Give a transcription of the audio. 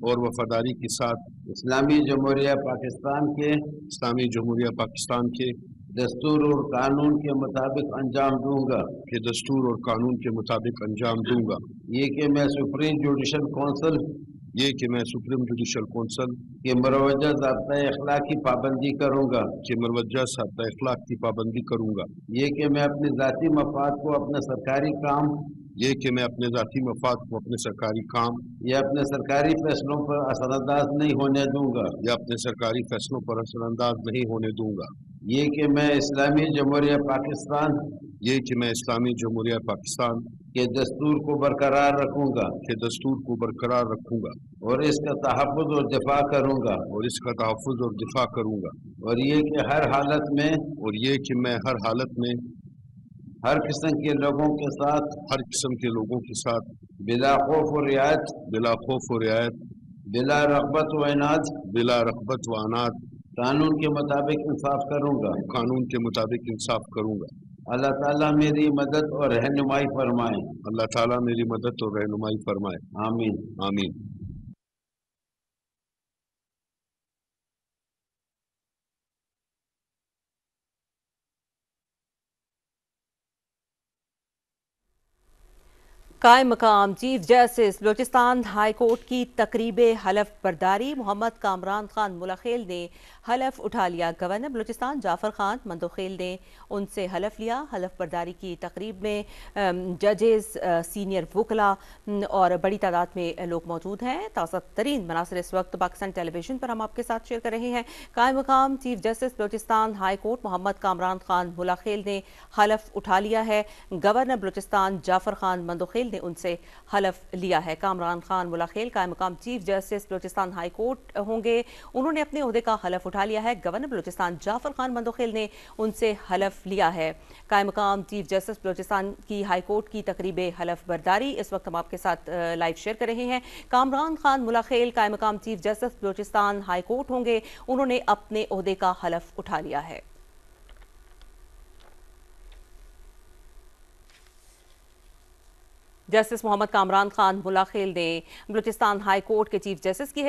और वफादारी के साथ इस्लामी जमहूरिया पाकिस्तान के दस्तूर और कानून के मुताबिक अंजाम दूंगा दस्तूर और कानून के मुताबिक अंजाम दूंगा। ये कि मैं supreme judicial council supreme judicial council के मरवजा ज़ाब्ता अखलाक की पाबंदी करूंगा की पाबंदी करूंगा। ये कि मैं अपने ज़ाती मफाद को अपने सरकारी काम या अपने सरकारी फैसलों पर असरअंदाज नहीं होने दूंगा। ये कि मैं इस्लामी जमहूरिया पाकिस्तान के दस्तूर को बरकरार रखूंगा और इसका तहफ़्फ़ुज़ और दिफा करूंगा और ये कि मैं हर हालत में हर किस्म के लोगों के साथ बिला खौफ और रियायत बिला रग़बत व इनाद कानून के मुताबिक इंसाफ करूंगा। अल्लाह ताला मेरी मदद और रहनुमाई फरमाए। आमीन। आमीन। कायम मकाम chief justice Balochistan high court की तकरीब हलफ बर्दारी। मोहम्मद कामरान खान मुलाखेल ने हलफ उठा लिया। गवर्नर बलूचिस्तान जाफर खान मंदोखेल ने उनसे हलफ लिया। हलफ बर्दारी की तकरीब में जजेस, सीनियर वकला और बड़ी तादाद में लोग मौजूद हैं। ताज़ा तरीन मनासिर इस वक्त पाकिस्तान टेलीविजन पर हम आपके साथ शेयर कर रहे हैं। कायम मकाम chief justice Balochistan high court Muhammad Kamran Khan Mulakhel ने हलफ उठा लिया है। गवर्नर बलूचिस्तान जाफर खान मंदोखेल ने उनसे हलफ लिया है। कामरान खान मुलाखेल कायम मकाम chief justice Balochistan high court होंगे। उन्होंने अपने ओहदे का हलफ उठा लिया है। गवर्नर बलूचिस्तान जाफर खान मंदोखेल ने उनसे हलफ लिया है। कायम मकाम चीफ जस्टिस बलूचिस्तान की हाई कोर्ट की तकरीब हलफ बर्दारी इस वक्त हम आपके साथ लाइव शेयर कर रहे हैं। कामरान खान मुलाखेल कायम मकाम chief justice Balochistan high court होंगे। उन्होंने अपने ओहदे का हलफ उठा लिया है। जस्टिस मोहम्मद कामरान खान मुलाखेल ने बलूचिस्तान हाई कोर्ट के चीफ जस्टिस की